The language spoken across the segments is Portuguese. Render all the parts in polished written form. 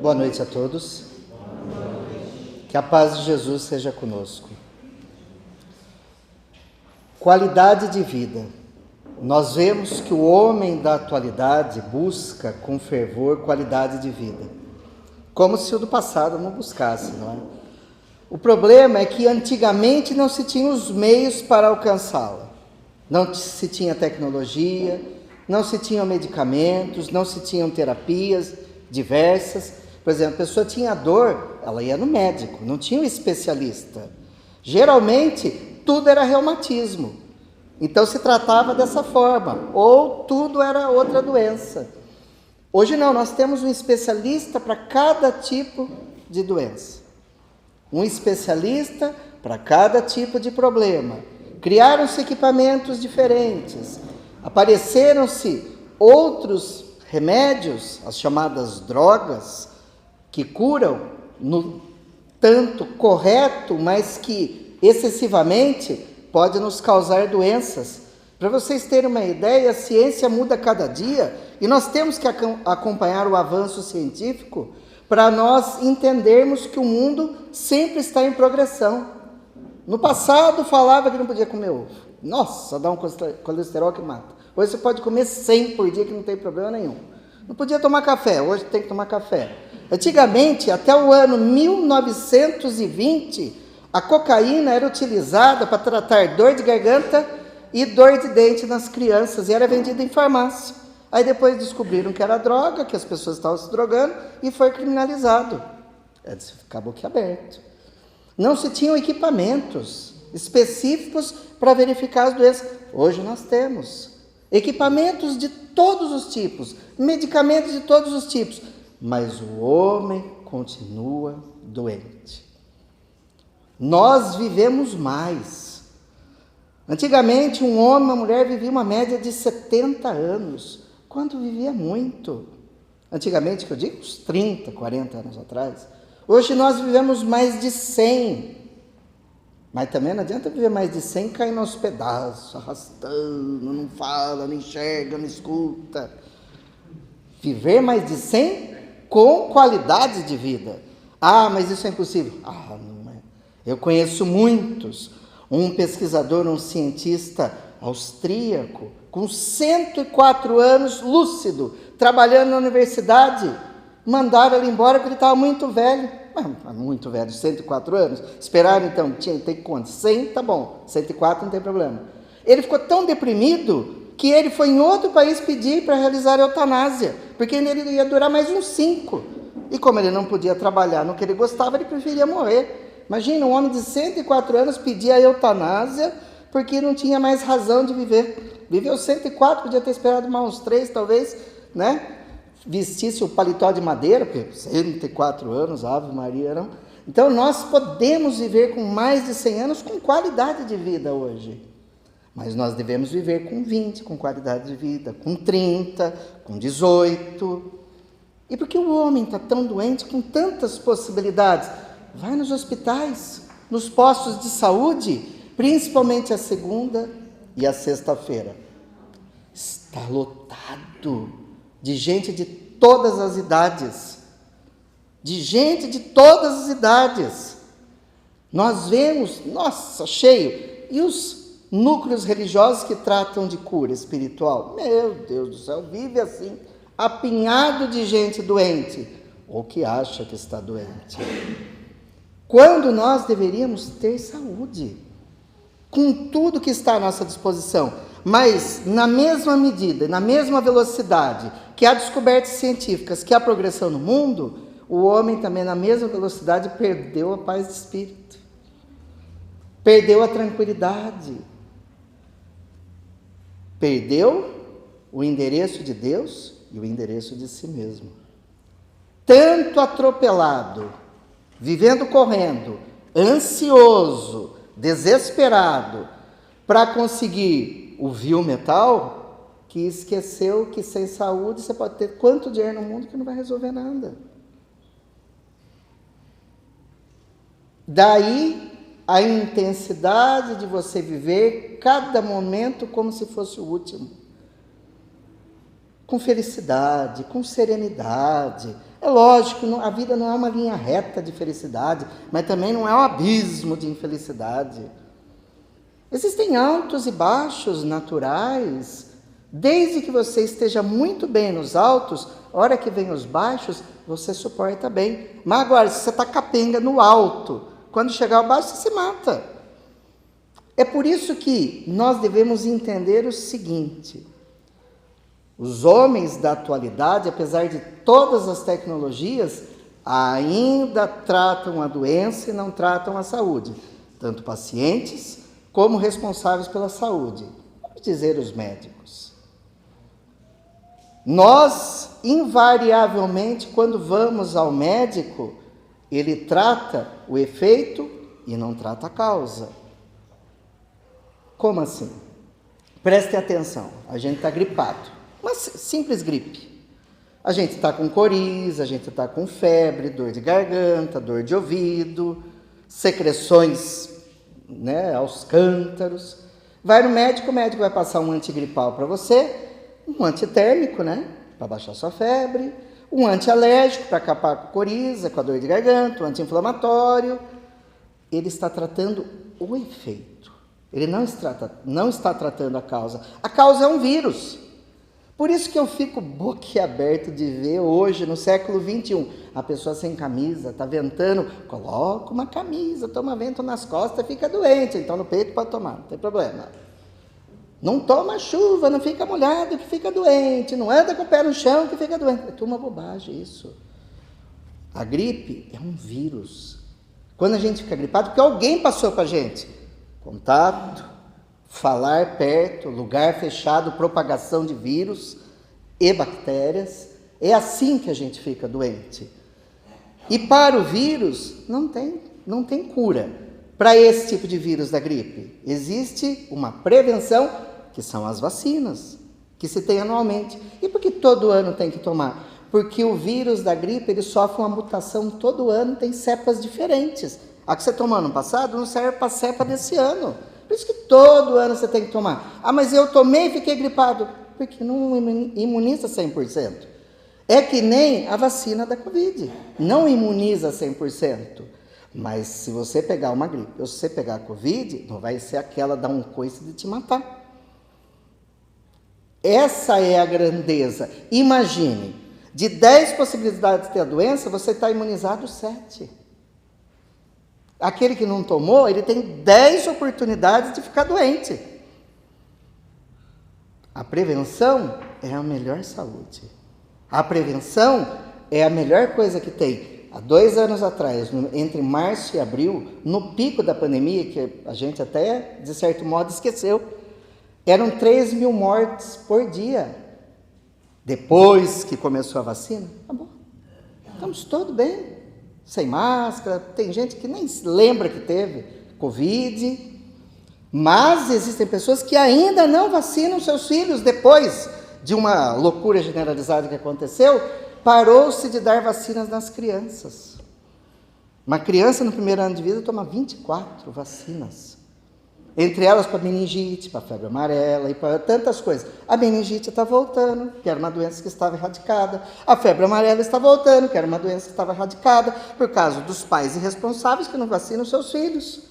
Boa noite a todos. Que a paz de Jesus seja conosco. Qualidade de vida. Nós vemos que o homem da atualidade busca com fervor qualidade de vida, como se o do passado não buscasse, não é? O problema é que antigamente não se tinha os meios para alcançá-la. Não se tinha tecnologia, não se tinham medicamentos, não se tinham terapias diversas. Por exemplo, a pessoa tinha dor, ela ia no médico, não tinha um especialista. Geralmente, tudo era reumatismo. Então, se tratava dessa forma, ou tudo era outra doença. Hoje não, nós temos um especialista para cada tipo de doença. Um especialista para cada tipo de problema. Criaram-se equipamentos diferentes, apareceram-se outros remédios, as chamadas drogas, que curam no tanto correto, mas que excessivamente pode nos causar doenças. Para vocês terem uma ideia, a ciência muda a cada dia e nós temos que acompanhar o avanço científico para nós entendermos que o mundo sempre está em progressão. No passado falava que não podia comer ovo. Nossa, dá um colesterol que mata. Hoje você pode comer 100 por dia que não tem problema nenhum. Não podia tomar café, hoje tem que tomar café. Antigamente, até o ano 1920, a cocaína era utilizada para tratar dor de garganta e dor de dente nas crianças e era vendida em farmácia. Aí depois descobriram que era droga, que as pessoas estavam se drogando e foi criminalizado. Ficar boquiaberto. Não se tinham equipamentos específicos para verificar as doenças. Hoje nós temos equipamentos de todos os tipos, medicamentos de todos os tipos, mas o homem continua doente. Nós vivemos mais. Antigamente, um homem e uma mulher viviam uma média de 70 anos, quando vivia muito. Antigamente, que eu digo, uns 30, 40 anos atrás. Hoje nós vivemos mais de 100. Mas também não adianta viver mais de 100 e cair nos pedaços, arrastando, não fala, não enxerga, não escuta. Viver mais de 100 com qualidade de vida. Ah, mas isso é impossível. Ah, não é. Eu conheço muitos. Um pesquisador, um cientista austríaco, com 104 anos, lúcido, trabalhando na universidade, mandaram ele embora porque ele estava muito velho. Muito velho, 104 anos. Esperaram então, tem que quanto? 100, tá bom. 104 não tem problema. Ele ficou tão deprimido que ele foi em outro país pedir para realizar a eutanásia, porque ele ia durar mais uns 5. E como ele não podia trabalhar no que ele gostava, ele preferia morrer. Imagina, um homem de 104 anos pedir a eutanásia porque não tinha mais razão de viver. Viveu 104, podia ter esperado mais uns 3, talvez, né? Vestisse o paletó de madeira, porque 104 anos, Ave Maria, não. Então, nós podemos viver com mais de 100 anos com qualidade de vida hoje. Mas nós devemos viver com 20, com qualidade de vida, com 30, com 18. E por que o homem está tão doente, com tantas possibilidades? Vai nos hospitais, nos postos de saúde, principalmente a segunda e a sexta-feira. Está lotado de gente de todas as idades. De gente de todas as idades. Nós vemos, nossa, cheio. E os núcleos religiosos que tratam de cura espiritual? Meu Deus do céu, vive assim, apinhado de gente doente, ou que acha que está doente. Quando nós deveríamos ter saúde, com tudo que está à nossa disposição, mas na mesma medida, na mesma velocidade que há descobertas científicas, que há progressão no mundo, o homem também na mesma velocidade perdeu a paz de espírito, perdeu a tranquilidade, perdeu o endereço de Deus e o endereço de si mesmo. Tanto atropelado, vivendo correndo, ansioso, desesperado, para conseguir o vil metal, que esqueceu que sem saúde você pode ter quanto dinheiro no mundo que não vai resolver nada. Daí a intensidade de você viver cada momento como se fosse o último. Com felicidade, com serenidade, É lógico, a vida não é uma linha reta de felicidade, mas também não é um abismo de infelicidade. Existem altos e baixos naturais. Desde que você esteja muito bem nos altos, a hora que vem os baixos, você suporta bem. Mas agora, se você está capenga no alto, quando chegar ao baixo, você se mata. É por isso que nós devemos entender o seguinte: os homens da atualidade, apesar de todas as tecnologias, ainda tratam a doença e não tratam a saúde, tanto pacientes como responsáveis pela saúde, vamos dizer os médicos. Nós, invariavelmente, quando vamos ao médico, ele trata o efeito e não trata a causa. Como assim? Preste atenção, a gente está gripado, uma simples gripe. A gente está com coriza, a gente está com febre, dor de garganta, dor de ouvido, secreções, aos cântaros. Vai no médico, o médico vai passar um antigripal para você, um antitérmico, para baixar sua febre, um antialérgico para acabar com a coriza, com a dor de garganta, um anti-inflamatório. Ele está tratando o efeito. Ele não está tratando a causa. A causa é um vírus. Por isso que eu fico boquiaberto de ver hoje, no século XXI, a pessoa sem camisa, está ventando, coloca uma camisa, toma vento nas costas, fica doente, então no peito pode tomar, não tem problema. Não toma chuva, não fica molhado que fica doente, não anda com o pé no chão que fica doente. É tudo uma bobagem isso. A gripe é um vírus. Quando a gente fica gripado, porque alguém passou para a gente. Contato, falar perto, lugar fechado, propagação de vírus e bactérias. É assim que a gente fica doente. E para o vírus, não tem cura. Para esse tipo de vírus da gripe, existe uma prevenção, que são as vacinas, que se tem anualmente. E por que todo ano tem que tomar? Porque o vírus da gripe, ele sofre uma mutação todo ano, tem cepas diferentes. A que você tomou ano passado não serve para a cepa desse ano. Por isso que todo ano você tem que tomar. Ah, mas eu tomei e fiquei gripado. Porque não imuniza 100%. É que nem a vacina da Covid. Não imuniza 100%. Mas se você pegar uma gripe ou se você pegar a Covid, não vai ser aquela dar um coice de te matar. Essa é a grandeza. Imagine, de 10 possibilidades de ter a doença, você está imunizado 7. Aquele que não tomou, ele tem 10 oportunidades de ficar doente. A prevenção é a melhor saúde. A prevenção é a melhor coisa que tem. Há 2 anos atrás, entre março e abril, no pico da pandemia, que a gente até, de certo modo, esqueceu, eram 3 mil mortes por dia. Depois que começou a vacina, acabou. Estamos todos bem. Sem máscara, tem gente que nem se lembra que teve Covid, mas existem pessoas que ainda não vacinam seus filhos depois de uma loucura generalizada que aconteceu, parou-se de dar vacinas nas crianças. Uma criança no primeiro ano de vida toma 24 vacinas, entre elas para meningite, para febre amarela e para tantas coisas. A meningite está voltando, que era uma doença que estava erradicada. A febre amarela está voltando, que era uma doença que estava erradicada, por causa dos pais irresponsáveis que não vacinam seus filhos.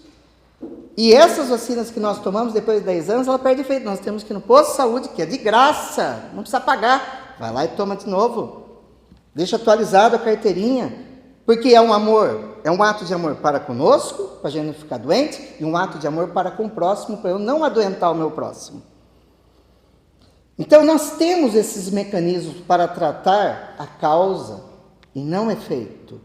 E essas vacinas que nós tomamos depois de 10 anos, ela perde efeito. Nós temos que ir no posto de saúde, que é de graça, não precisa pagar. Vai lá e toma de novo. Deixa atualizado a carteirinha. Porque é um amor, é um ato de amor para conosco, para a gente não ficar doente, e um ato de amor para com o próximo, para eu não adoentar o meu próximo. Então, nós temos esses mecanismos para tratar a causa e não o efeito.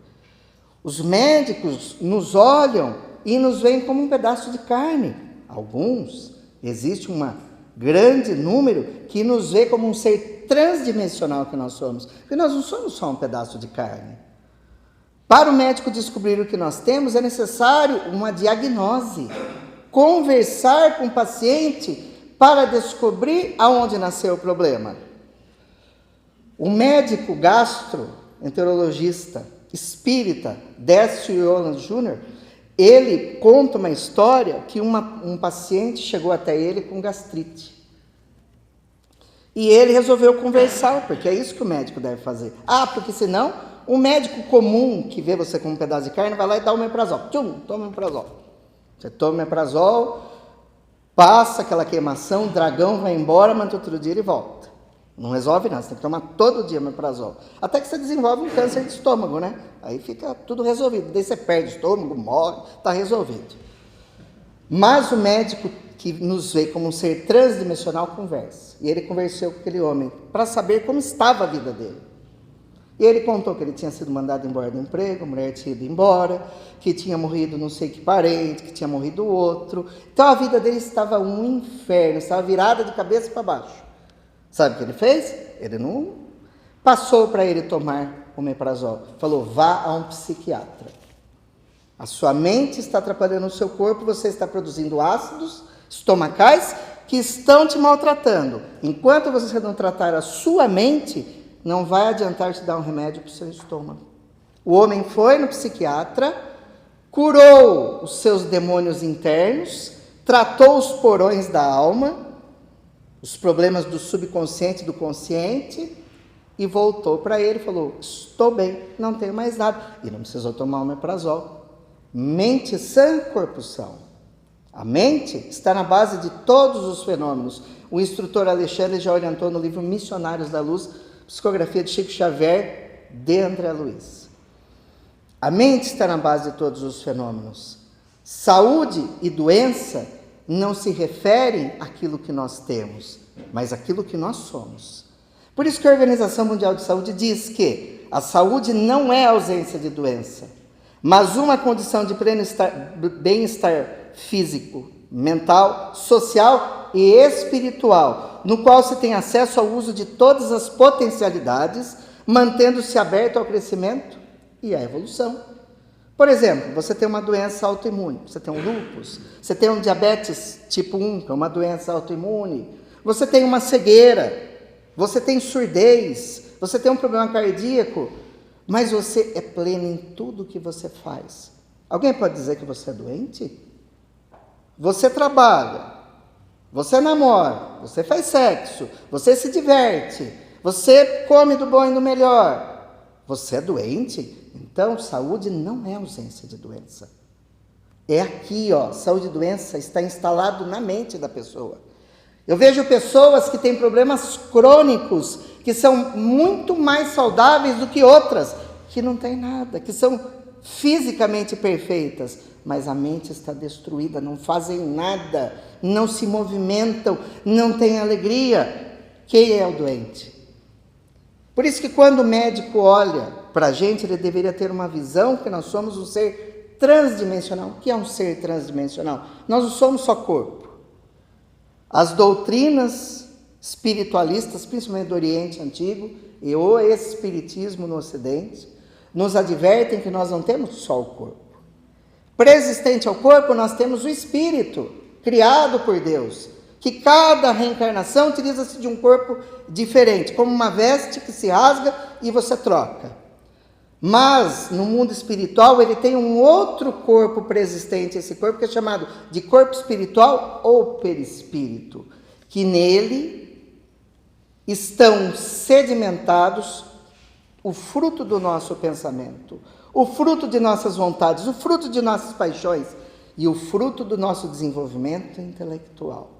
Os médicos nos olham e nos veem como um pedaço de carne. Alguns, existe um grande número que nos vê como um ser transdimensional que nós somos. Porque nós não somos só um pedaço de carne. Para o médico descobrir o que nós temos, é necessário uma diagnose, conversar com o paciente para descobrir aonde nasceu o problema. O médico gastroenterologista espírita Décio Yolan Jr., ele conta uma história que um paciente chegou até ele com gastrite. E ele resolveu conversar, porque é isso que o médico deve fazer. Ah, porque senão Um médico comum que vê você com um pedaço de carne vai lá e dá o omeprazol. Tchum, toma o omeprazol. Você toma o omeprazol, passa aquela queimação, o dragão vai embora, mas outro dia ele volta. Não resolve nada, você tem que tomar todo dia omeprazol. Até que você desenvolve um câncer de estômago, né? Aí fica tudo resolvido. Daí você perde o estômago, morre, está resolvido. Mas o médico que nos vê como um ser transdimensional conversa. E ele conversou com aquele homem para saber como estava a vida dele. E ele contou que ele tinha sido mandado embora do emprego, a mulher tinha ido embora, que tinha morrido não sei que parente, que tinha morrido outro. Então a vida dele estava um inferno, estava virada de cabeça para baixo. Sabe o que ele fez? Ele não passou para ele tomar omeprazol. Falou, vá a um psiquiatra. A sua mente está atrapalhando o seu corpo, você está produzindo ácidos estomacais que estão te maltratando. Enquanto você não tratar a sua mente, não vai adiantar te dar um remédio para o seu estômago. O homem foi no psiquiatra, curou os seus demônios internos, tratou os porões da alma, os problemas do subconsciente e do consciente, e voltou para ele e falou, estou bem, não tenho mais nada. E não precisou tomar omeprazol. Mente sã, corpo são. A mente está na base de todos os fenômenos. O instrutor Alexandre já orientou no livro Missionários da Luz, psicografia de Chico Xavier, de André Luiz. A mente está na base de todos os fenômenos. Saúde e doença não se referem àquilo que nós temos, mas àquilo que nós somos. Por isso que a Organização Mundial de Saúde diz que a saúde não é ausência de doença, mas uma condição de pleno bem-estar físico, mental, social e espiritual, no qual se tem acesso ao uso de todas as potencialidades, mantendo-se aberto ao crescimento e à evolução. Por exemplo, você tem uma doença autoimune, você tem um lúpus, você tem um diabetes tipo 1, que é uma doença autoimune, você tem uma cegueira, você tem surdez, você tem um problema cardíaco, mas você é pleno em tudo que você faz. Alguém pode dizer que você é doente? Você trabalha, você namora, você faz sexo, você se diverte, você come do bom e do melhor. Você é doente? Então, saúde não é ausência de doença. É aqui, ó, saúde e doença está instalado na mente da pessoa. Eu vejo pessoas que têm problemas crônicos, que são muito mais saudáveis do que outras, que não têm nada, que são fisicamente perfeitas, mas a mente está destruída, não fazem nada, não se movimentam, não têm alegria. Quem é o doente? Por isso que quando o médico olha para a gente, ele deveria ter uma visão que nós somos um ser transdimensional. O que é um ser transdimensional? Nós não somos só corpo. As doutrinas espiritualistas, principalmente do Oriente Antigo, e o Espiritismo no Ocidente, nos advertem que nós não temos só o corpo. Preexistente ao corpo, nós temos o espírito, criado por Deus, que cada reencarnação utiliza-se de um corpo diferente, como uma veste que se rasga e você troca. Mas, no mundo espiritual, ele tem um outro corpo preexistente, esse corpo que é chamado de corpo espiritual ou perispírito, que nele estão sedimentados o fruto do nosso pensamento, o fruto de nossas vontades, o fruto de nossas paixões e o fruto do nosso desenvolvimento intelectual.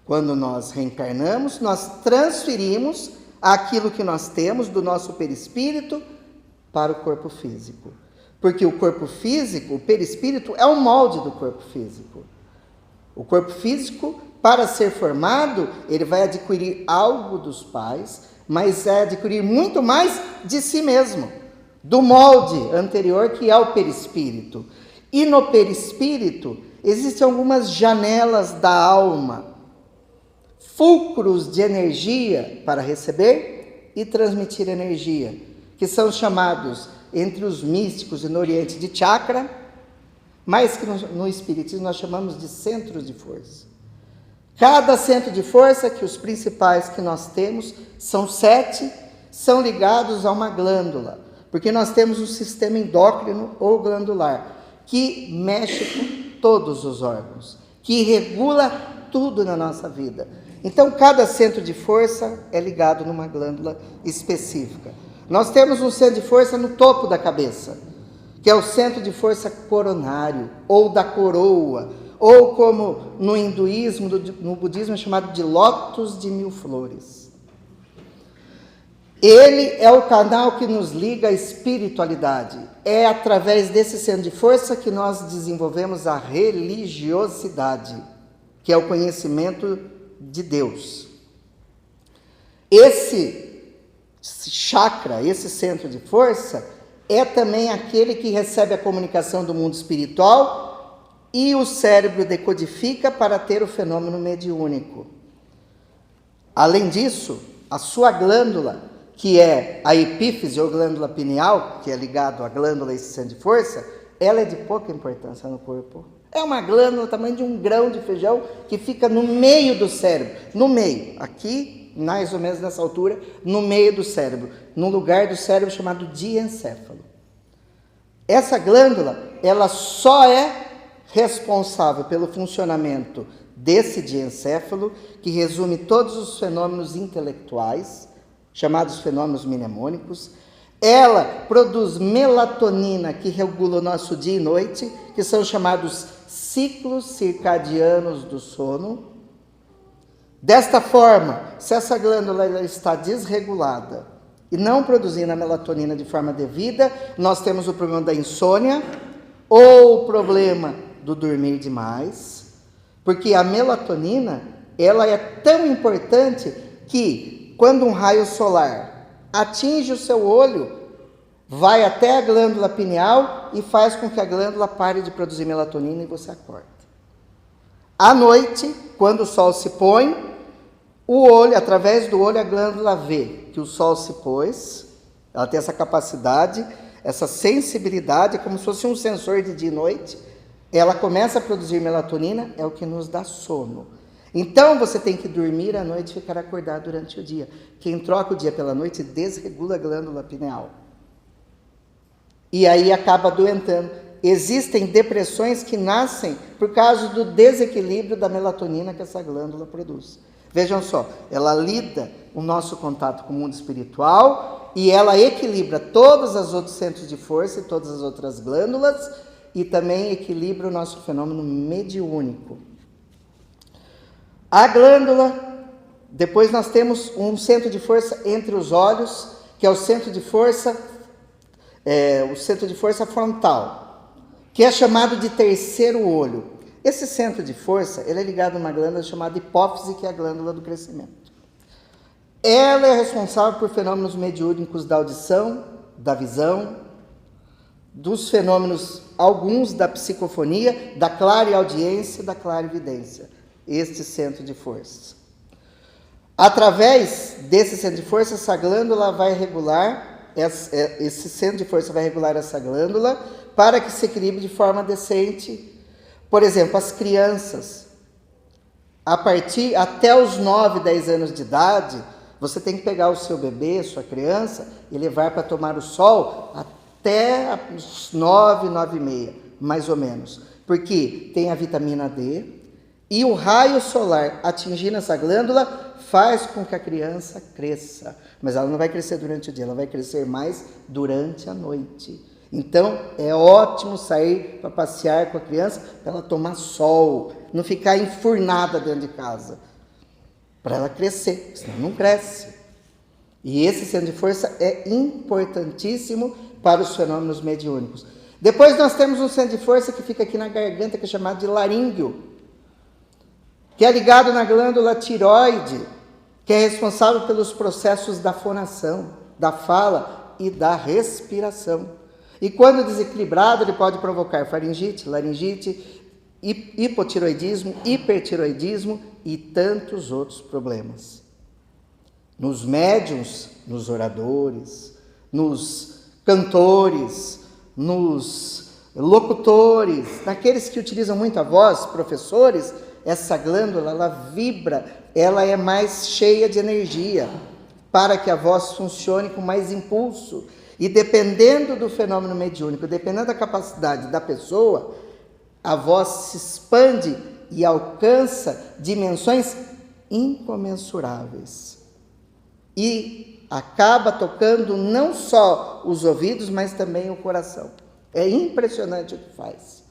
Quando nós reencarnamos, nós transferimos aquilo que nós temos do nosso perispírito para o corpo físico. Porque o corpo físico, o perispírito, é um molde do corpo físico. O corpo físico, para ser formado, ele vai adquirir algo dos pais, mas vai adquirir muito mais de si mesmo, do molde anterior, que é o perispírito. E no perispírito, existem algumas janelas da alma, fulcros de energia para receber e transmitir energia, que são chamados, entre os místicos e no Oriente, de chakra, mas que no Espiritismo nós chamamos de centros de força. Cada centro de força, que os principais que nós temos, são 7, são ligados a uma glândula, porque nós temos um sistema endócrino ou glandular, que mexe com todos os órgãos, que regula tudo na nossa vida. Então, cada centro de força é ligado numa glândula específica. Nós temos um centro de força no topo da cabeça, que é o centro de força coronário, ou da coroa, ou como no hinduísmo, no budismo é chamado de lótus de 1000 flores. Ele é o canal que nos liga à espiritualidade. É através desse centro de força que nós desenvolvemos a religiosidade, que é o conhecimento de Deus. Esse chakra, esse centro de força, é também aquele que recebe a comunicação do mundo espiritual e o cérebro decodifica para ter o fenômeno mediúnico. Além disso, a sua glândula, que é a epífise ou glândula pineal, que é ligado à glândula esse centro de força, ela é de pouca importância no corpo. É uma glândula do tamanho de um grão de feijão que fica no meio do cérebro, no meio, aqui, mais ou menos nessa altura, no meio do cérebro, num lugar do cérebro chamado diencéfalo. Essa glândula, ela só é responsável pelo funcionamento desse diencéfalo, que resume todos os fenômenos intelectuais, chamados fenômenos mnemônicos. Ela produz melatonina, que regula o nosso dia e noite, que são chamados ciclos circadianos do sono. Desta forma, se essa glândula ela está desregulada e não produzindo a melatonina de forma devida, nós temos o problema da insônia ou o problema do dormir demais, porque a melatonina ela é tão importante que quando um raio solar atinge o seu olho, vai até a glândula pineal e faz com que a glândula pare de produzir melatonina e você acorda. À noite, quando o sol se põe, o olho, através do olho, a glândula vê que o sol se pôs, ela tem essa capacidade, essa sensibilidade, como se fosse um sensor de dia e noite, ela começa a produzir melatonina, é o que nos dá sono. Então, você tem que dormir à noite e ficar acordado durante o dia. Quem troca o dia pela noite desregula a glândula pineal. E aí acaba adoentando. Existem depressões que nascem por causa do desequilíbrio da melatonina que essa glândula produz. Vejam só, ela lida o nosso contato com o mundo espiritual e ela equilibra todos os outros centros de força e todas as outras glândulas e também equilibra o nosso fenômeno mediúnico. A glândula, depois nós temos um centro de força entre os olhos, que é o centro de força frontal, que é chamado de terceiro olho. Esse centro de força, ele é ligado a uma glândula chamada hipófise, que é a glândula do crescimento. Ela é responsável por fenômenos mediúnicos da audição, da visão, dos fenômenos, alguns da psicofonia, da clareaudiência e da clarividência. Este centro de força. Através desse centro de força, essa glândula vai regular, esse centro de força vai regular essa glândula para que se equilibre de forma decente. Por exemplo, as crianças, até os 9, 10 anos de idade, você tem que pegar o seu bebê, sua criança, e levar para tomar o sol até os 9, 9 e meia, mais ou menos. Porque tem a vitamina D, e o raio solar atingindo essa glândula faz com que a criança cresça. Mas ela não vai crescer durante o dia, ela vai crescer mais durante a noite. Então, é ótimo sair para passear com a criança, para ela tomar sol, não ficar enfurnada dentro de casa. Para ela crescer, senão não cresce. E esse centro de força é importantíssimo para os fenômenos mediúnicos. Depois nós temos um centro de força que fica aqui na garganta, que é chamado de laríngeo, que é ligado na glândula tireoide, que é responsável pelos processos da fonação, da fala e da respiração. E quando desequilibrado, ele pode provocar faringite, laringite, hipotiroidismo, hipertiroidismo e tantos outros problemas. Nos médiuns, nos oradores, nos cantores, nos locutores, naqueles que utilizam muito a voz, professores, essa glândula, ela vibra, ela é mais cheia de energia, para que a voz funcione com mais impulso. E dependendo do fenômeno mediúnico, dependendo da capacidade da pessoa, a voz se expande e alcança dimensões incomensuráveis. E acaba tocando não só os ouvidos, mas também o coração. É impressionante o que faz.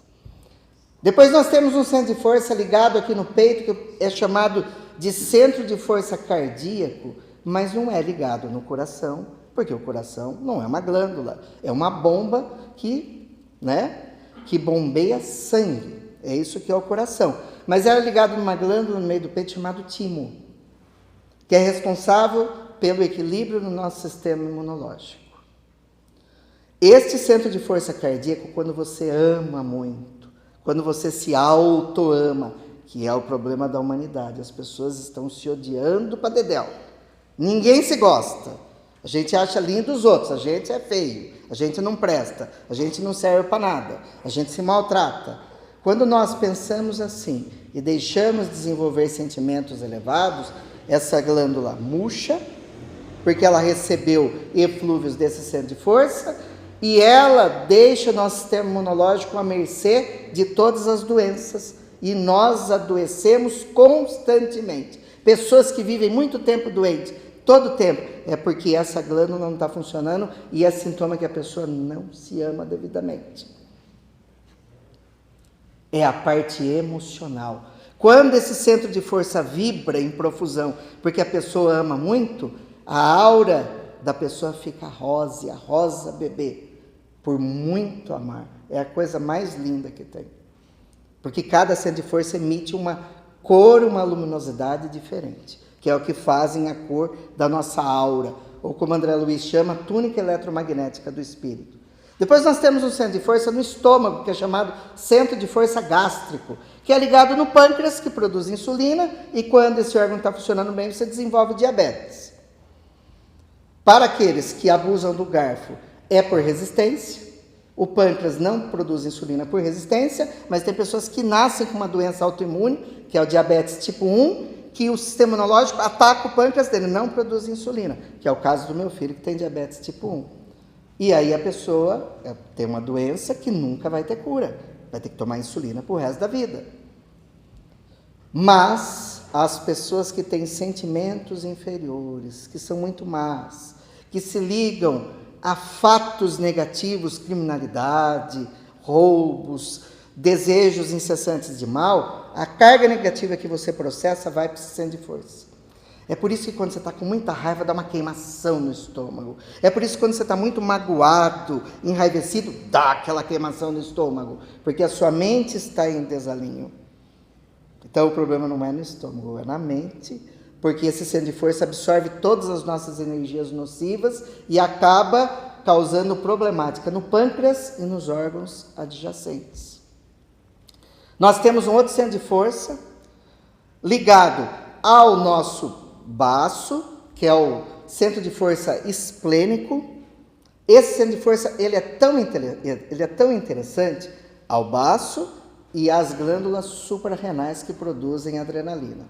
Depois nós temos um centro de força ligado aqui no peito, que é chamado de centro de força cardíaco, mas não é ligado no coração, porque o coração não é uma glândula, é uma bomba que bombeia sangue. É isso que é o coração. Mas é ligado numa glândula no meio do peito chamado timo, que é responsável pelo equilíbrio no nosso sistema imunológico. Este centro de força cardíaco, quando você ama muito, quando você se auto-ama, que é o problema da humanidade, as pessoas estão se odiando para dedéu. Ninguém se gosta. A gente acha lindo os outros, a gente é feio, a gente não presta, a gente não serve para nada, a gente se maltrata. Quando nós pensamos assim e deixamos desenvolver sentimentos elevados, essa glândula murcha, porque ela recebeu eflúvios desse centro de força, e ela deixa o nosso sistema imunológico à mercê de todas as doenças, e nós adoecemos constantemente. Pessoas que vivem muito tempo doentes, todo tempo, é porque essa glândula não está funcionando e é sintoma que a pessoa não se ama devidamente. É a parte emocional. Quando esse centro de força vibra em profusão, porque a pessoa ama muito, a aura da pessoa fica rosa, rosa bebê, por muito amar. É a coisa mais linda que tem. Porque cada centro de força emite uma cor, uma luminosidade diferente, que é o que fazem a cor da nossa aura, ou como André Luiz chama, túnica eletromagnética do espírito. Depois nós temos um centro de força no estômago, que é chamado centro de força gástrico, que é ligado no pâncreas, que produz insulina, e quando esse órgão está funcionando bem, você desenvolve diabetes. Para aqueles que abusam do garfo, é por resistência. O pâncreas não produz insulina por resistência, mas tem pessoas que nascem com uma doença autoimune, que é o diabetes tipo 1, que o sistema imunológico ataca o pâncreas dele, não produz insulina, que é o caso do meu filho que tem diabetes tipo 1. E aí a pessoa tem uma doença que nunca vai ter cura, vai ter que tomar insulina pro resto da vida. Mas as pessoas que têm sentimentos inferiores, que são muito más, que se ligam a fatos negativos, criminalidade, roubos, desejos incessantes de mal, a carga negativa que você processa vai para esse centro de força. É por isso que quando você está com muita raiva, dá uma queimação no estômago. É por isso que quando você está muito magoado, enraivecido, dá aquela queimação no estômago, porque a sua mente está em desalinho. Então o problema não é no estômago, é na mente, porque esse centro de força absorve todas as nossas energias nocivas e acaba causando problemática no pâncreas e nos órgãos adjacentes. Nós temos um outro centro de força ligado ao nosso baço, que é o centro de força esplênico. Esse centro de força ele é tão interessante ao baço e às glândulas suprarrenais que produzem adrenalina.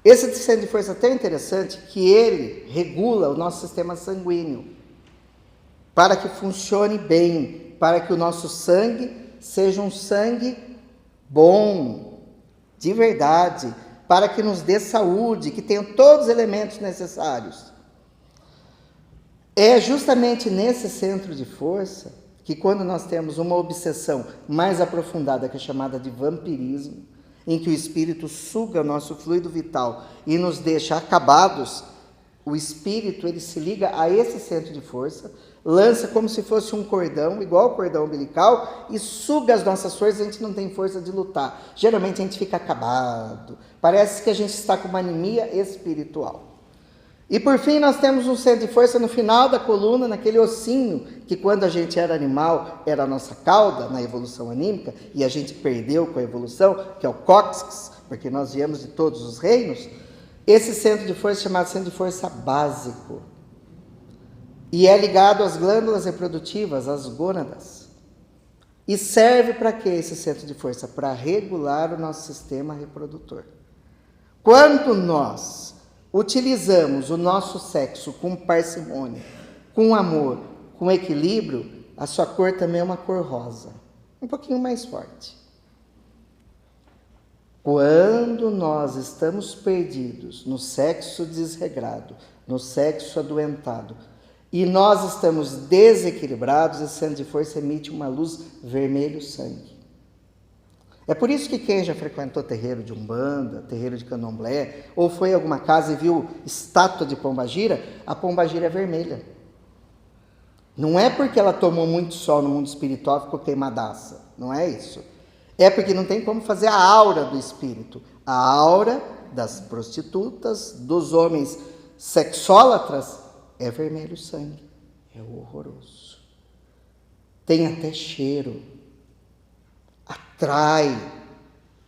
Esse centro de força é tão interessante que ele regula o nosso sistema sanguíneo para que funcione bem, para que o nosso sangue seja um sangue bom, de verdade, para que nos dê saúde, que tenha todos os elementos necessários. É justamente nesse centro de força que quando nós temos uma obsessão mais aprofundada, que é chamada de vampirismo, em que o espírito suga o nosso fluido vital e nos deixa acabados, o espírito ele se liga a esse centro de força, lança como se fosse um cordão, igual o cordão umbilical, e suga as nossas forças, a gente não tem força de lutar. Geralmente a gente fica acabado, parece que a gente está com uma anemia espiritual. E por fim nós temos um centro de força no final da coluna, naquele ossinho, que quando a gente era animal, era a nossa cauda na evolução anímica, e a gente perdeu com a evolução, que é o cóccix, porque nós viemos de todos os reinos. Esse centro de força é chamado centro de força básico. E é ligado às glândulas reprodutivas, às gônadas. E serve para quê esse centro de força? Para regular o nosso sistema reprodutor. Quando nós utilizamos o nosso sexo com parcimônia, com amor, com equilíbrio, a sua cor também é uma cor rosa, um pouquinho mais forte. Quando nós estamos perdidos no sexo desregrado, no sexo adoentado. E nós estamos desequilibrados, esse centro de força emite uma luz vermelho sangue. É por isso que quem já frequentou terreiro de Umbanda, terreiro de Candomblé, ou foi em alguma casa e viu estátua de pombagira, a pombagira é vermelha. Não é porque ela tomou muito sol no mundo espiritual e ficou queimadaça, não é isso. É porque não tem como fazer a aura do espírito. A aura das prostitutas, dos homens sexólatras, é vermelho sangue. É horroroso. Tem até cheiro. Atrai,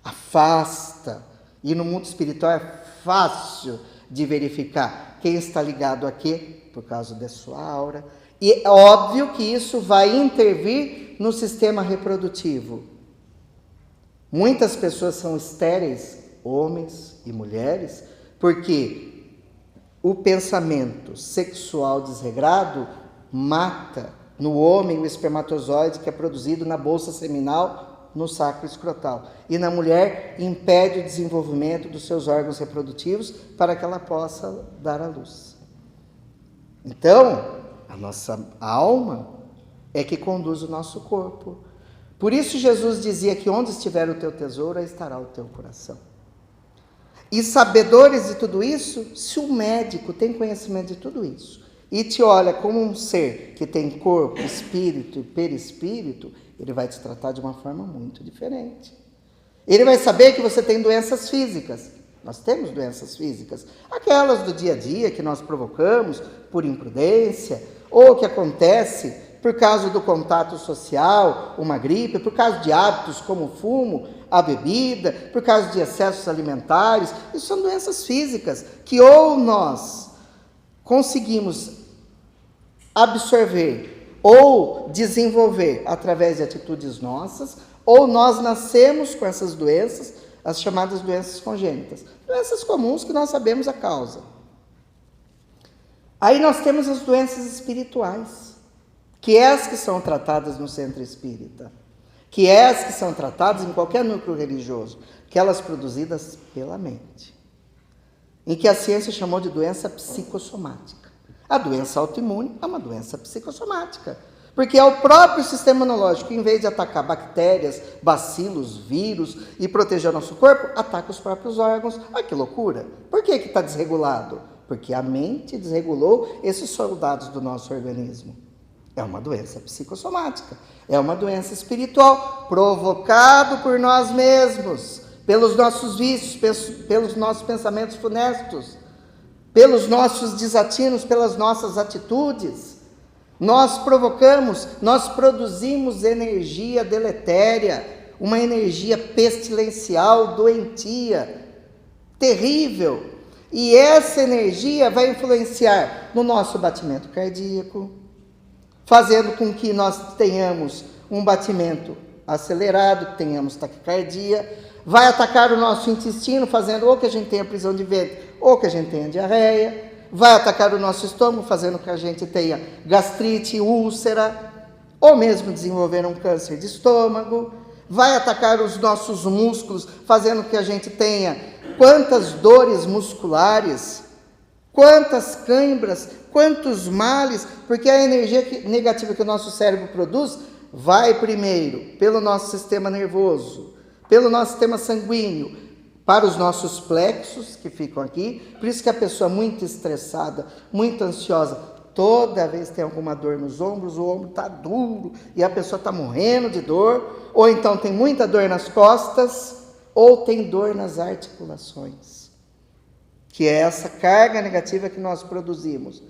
afasta. E no mundo espiritual é fácil de verificar quem está ligado a quê, por causa da sua aura. E é óbvio que isso vai intervir no sistema reprodutivo. Muitas pessoas são estéreis, homens e mulheres, porque o pensamento sexual desregrado mata no homem o espermatozoide que é produzido na bolsa seminal, no saco escrotal. E na mulher impede o desenvolvimento dos seus órgãos reprodutivos para que ela possa dar à luz. Então, a nossa alma é que conduz o nosso corpo. Por isso Jesus dizia que onde estiver o teu tesouro, aí estará o teu coração. E sabedores de tudo isso, se o médico tem conhecimento de tudo isso e te olha como um ser que tem corpo, espírito e perispírito, ele vai te tratar de uma forma muito diferente. Ele vai saber que você tem doenças físicas. Nós temos doenças físicas. Aquelas do dia a dia que nós provocamos por imprudência, ou que acontece por causa do contato social, uma gripe, por causa de hábitos como o fumo, a bebida, por causa de excessos alimentares. Isso são doenças físicas que ou nós conseguimos absorver ou desenvolver através de atitudes nossas, ou nós nascemos com essas doenças, as chamadas doenças congênitas. Doenças comuns que nós sabemos a causa. Aí nós temos as doenças espirituais, que é as que são tratadas no centro espírita, que é as que são tratadas em qualquer núcleo religioso, aquelas produzidas pela mente, em que a ciência chamou de doença psicossomática. A doença autoimune é uma doença psicossomática, porque é o próprio sistema imunológico, em vez de atacar bactérias, bacilos, vírus e proteger o nosso corpo, ataca os próprios órgãos. Olha que loucura! Por que está desregulado? Porque a mente desregulou esses soldados do nosso organismo. É uma doença psicossomática, é uma doença espiritual, provocado por nós mesmos, pelos nossos vícios, pelos nossos pensamentos funestos, pelos nossos desatinos, pelas nossas atitudes. Nós provocamos, nós produzimos energia deletéria, uma energia pestilencial, doentia, terrível. E essa energia vai influenciar no nosso batimento cardíaco, fazendo com que nós tenhamos um batimento acelerado, que tenhamos taquicardia, vai atacar o nosso intestino, fazendo ou que a gente tenha prisão de ventre, ou que a gente tenha diarreia, vai atacar o nosso estômago, fazendo com que a gente tenha gastrite, úlcera, ou mesmo desenvolver um câncer de estômago, vai atacar os nossos músculos, fazendo com que a gente tenha quantas dores musculares, quantas câimbras, quantos males, porque a energia negativa que o nosso cérebro produz vai primeiro pelo nosso sistema nervoso, pelo nosso sistema sanguíneo, para os nossos plexos que ficam aqui. Por isso que a pessoa muito estressada, muito ansiosa, toda vez que tem alguma dor nos ombros, o ombro está duro e a pessoa está morrendo de dor, ou então tem muita dor nas costas, ou tem dor nas articulações, que é essa carga negativa que nós produzimos.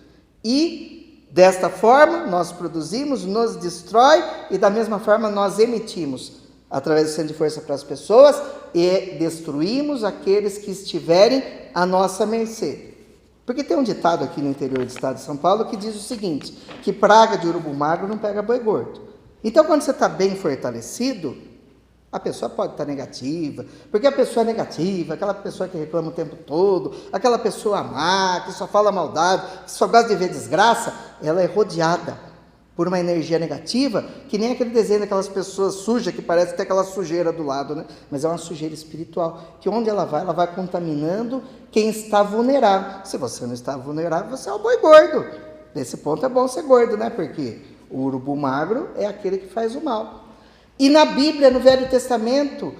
E, desta forma, nós produzimos, nos destrói, e da mesma forma nós emitimos, através do centro de força para as pessoas, e destruímos aqueles que estiverem à nossa mercê. Porque tem um ditado aqui no interior do estado de São Paulo que diz o seguinte, que praga de urubu magro não pega boi gordo. Então, quando você está bem fortalecido, a pessoa pode estar negativa, porque a pessoa é negativa, aquela pessoa que reclama o tempo todo, aquela pessoa má, que só fala maldade, que só gosta de ver desgraça, ela é rodeada por uma energia negativa, que nem aquele desenho daquelas pessoas sujas, que parece ter aquela sujeira do lado, né? Mas é uma sujeira espiritual, que onde ela vai contaminando quem está vulnerável. Se você não está vulnerável, você é o boi gordo. Nesse ponto é bom ser gordo, né? Porque o urubu magro é aquele que faz o mal. E na Bíblia, no Velho Testamento,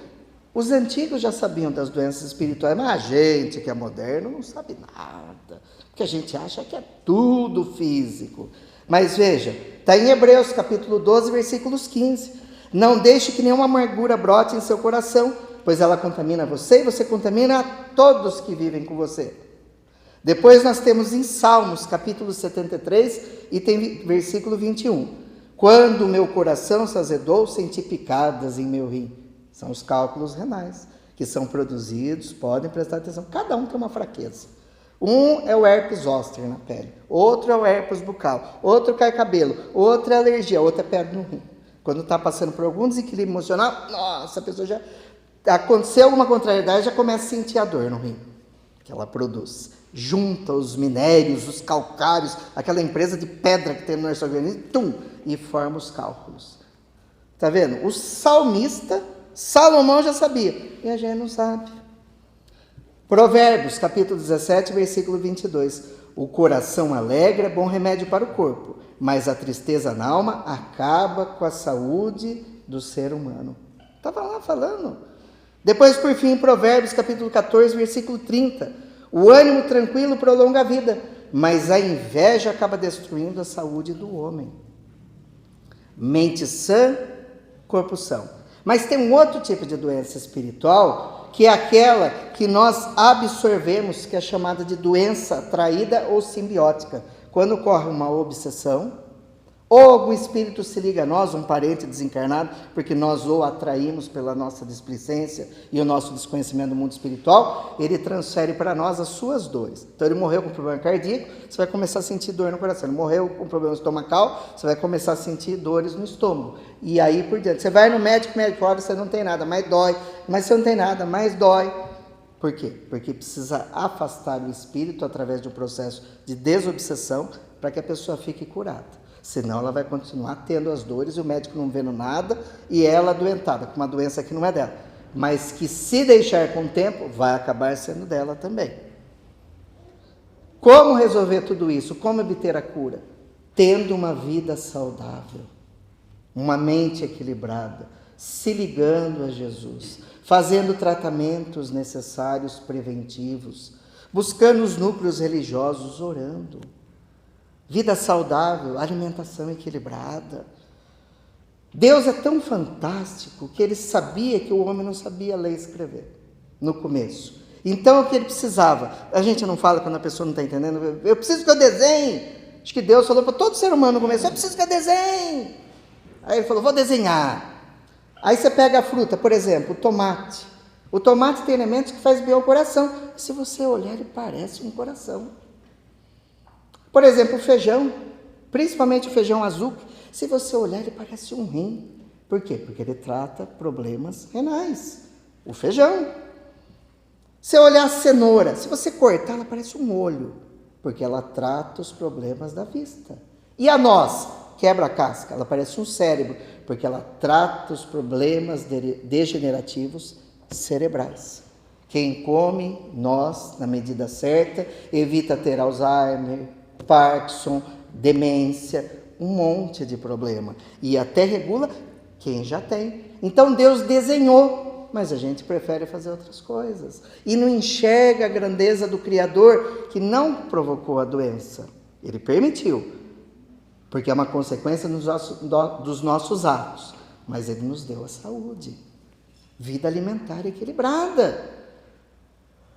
os antigos já sabiam das doenças espirituais, mas a gente que é moderno não sabe nada, porque a gente acha que é tudo físico. Mas veja, está em Hebreus capítulo 12, versículos 15. Não deixe que nenhuma amargura brote em seu coração, pois ela contamina você e você contamina a todos que vivem com você. Depois nós temos em Salmos capítulo 73 e tem versículo 21. Quando o meu coração se azedou, senti picadas em meu rim. São os cálculos renais que são produzidos, podem prestar atenção. Cada um tem uma fraqueza. Um é o herpes zoster na pele, outro é o herpes bucal, outro cai cabelo, outro é alergia, outro é pedra no rim. Quando está passando por algum desequilíbrio emocional, nossa, a pessoa já... aconteceu alguma contrariedade, já começa a sentir a dor no rim, que ela produz. Junta os minérios, os calcários, aquela empresa de pedra que tem no nosso organismo, e forma os cálculos. Está vendo? O salmista, Salomão já sabia, e a gente não sabe. Provérbios, capítulo 17, versículo 22. O coração alegre é bom remédio para o corpo, mas a tristeza na alma acaba com a saúde do ser humano. Estava lá falando. Depois, por fim, Provérbios, capítulo 14, versículo 30. O ânimo tranquilo prolonga a vida, mas a inveja acaba destruindo a saúde do homem. Mente sã, corpo são. Mas tem um outro tipo de doença espiritual, que é aquela que nós absorvemos, que é chamada de doença atraída ou simbiótica. Quando ocorre uma obsessão, ou algum espírito se liga a nós, um parente desencarnado, porque nós o atraímos pela nossa displicência e o nosso desconhecimento do mundo espiritual, ele transfere para nós as suas dores. Então ele morreu com problema cardíaco, você vai começar a sentir dor no coração. Ele morreu com problema estomacal, você vai começar a sentir dores no estômago. E aí por diante. Você vai no médico, o médico olha, você não tem nada, mas dói. Mas você não tem nada, mas dói. Por quê? Porque precisa afastar o espírito através de um processo de desobsessão para que a pessoa fique curada. Senão ela vai continuar tendo as dores e o médico não vendo nada e ela adoentada, com uma doença que não é dela. Mas que se deixar com o tempo, vai acabar sendo dela também. Como resolver tudo isso? Como obter a cura? Tendo uma vida saudável, uma mente equilibrada, se ligando a Jesus, fazendo tratamentos necessários preventivos, buscando os núcleos religiosos, orando. Vida saudável, alimentação equilibrada. Deus é tão fantástico que ele sabia que o homem não sabia ler e escrever no começo. Então o que ele precisava? A gente não fala quando a pessoa não está entendendo. Eu preciso que eu desenhe. Acho que Deus falou para todo ser humano no começo, eu preciso que eu desenhe. Aí ele falou, vou desenhar. Aí você pega a fruta, por exemplo, o tomate. O tomate tem elementos que faz bem ao coração. Se você olhar, ele parece um coração. Por exemplo, o feijão, principalmente o feijão azul, se você olhar, ele parece um rim. Por quê? Porque ele trata problemas renais. O feijão. Se olhar a cenoura, se você cortar, ela parece um olho, porque ela trata os problemas da vista. E a noz, quebra a casca, ela parece um cérebro, porque ela trata os problemas degenerativos cerebrais. Quem come noz, na medida certa, evita ter Alzheimer, Parkinson, demência, um monte de problema. E até regula quem já tem. Então Deus desenhou, mas a gente prefere fazer outras coisas. E não enxerga a grandeza do Criador, que não provocou a doença. Ele permitiu, porque é uma consequência dos nossos atos. Mas ele nos deu a saúde. Vida alimentar equilibrada.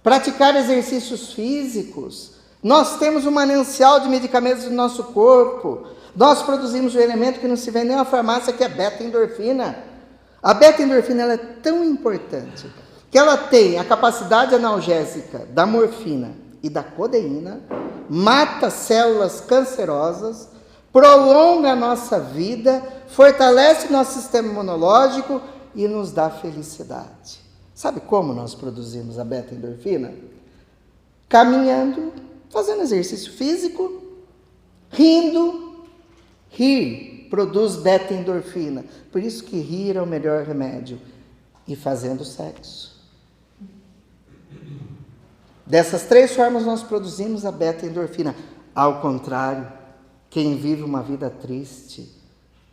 Praticar exercícios físicos. Nós temos um manancial de medicamentos no nosso corpo. Nós produzimos um elemento que não se vê nem na farmácia, que é beta-endorfina. A beta-endorfina ela é tão importante que ela tem a capacidade analgésica da morfina e da codeína, mata células cancerosas, prolonga a nossa vida, fortalece nosso sistema imunológico e nos dá felicidade. Sabe como nós produzimos a beta-endorfina? Caminhando, fazendo exercício físico, rindo. Rir produz beta-endorfina. Por isso que rir é o melhor remédio. E fazendo sexo. Dessas 3 formas nós produzimos a beta-endorfina. Ao contrário, quem vive uma vida triste,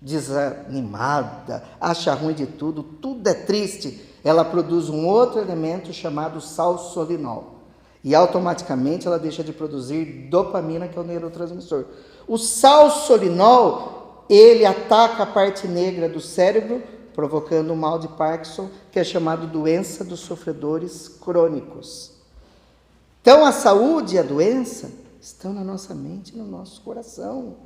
desanimada, acha ruim de tudo, tudo é triste, ela produz um outro elemento chamado salsolinol. E automaticamente ela deixa de produzir dopamina, que é o neurotransmissor. O salsolinol, ele ataca a parte negra do cérebro, provocando o mal de Parkinson, que é chamado doença dos sofredores crônicos. Então a saúde e a doença estão na nossa mente e no nosso coração.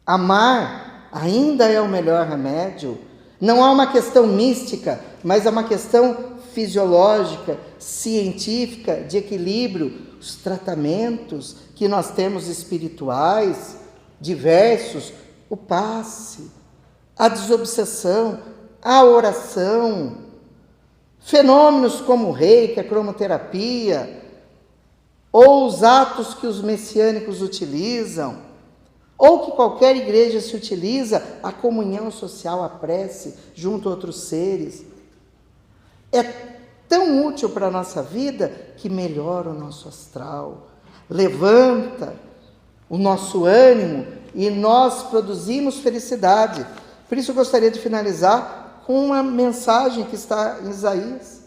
Amar ainda é o melhor remédio. Não é uma questão mística, mas é uma questão fisiológica, científica, de equilíbrio. Os tratamentos que nós temos espirituais, diversos, o passe, a desobsessão, a oração, fenômenos como o reiki, a cromoterapia, ou os atos que os messiânicos utilizam, ou que qualquer igreja se utiliza, a comunhão social, a prece, junto a outros seres. É tão útil para a nossa vida que melhora o nosso astral, levanta o nosso ânimo e nós produzimos felicidade. Por isso eu gostaria de finalizar com uma mensagem que está em Isaías,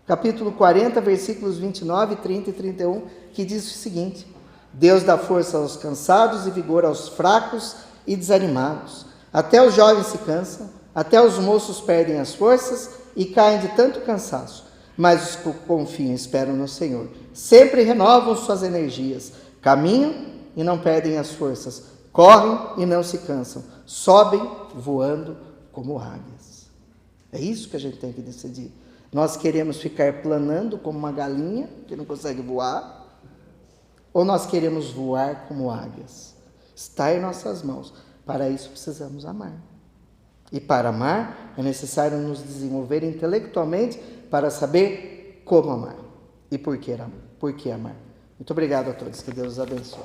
capítulo 40, versículos 29, 30 e 31, que diz o seguinte: Deus dá força aos cansados e vigor aos fracos e desanimados. Até os jovens se cansam, até os moços perdem as forças e caem de tanto cansaço. Mas os que confiam e esperam no Senhor sempre renovam suas energias, caminham e não perdem as forças, correm e não se cansam, sobem voando como águias. É isso que a gente tem que decidir. Nós queremos ficar planando como uma galinha que não consegue voar, ou nós queremos voar como águias? Está em nossas mãos. Para isso precisamos amar. E para amar é necessário nos desenvolver intelectualmente para saber como amar e por que amar. Muito obrigado a todos. Que Deus os abençoe.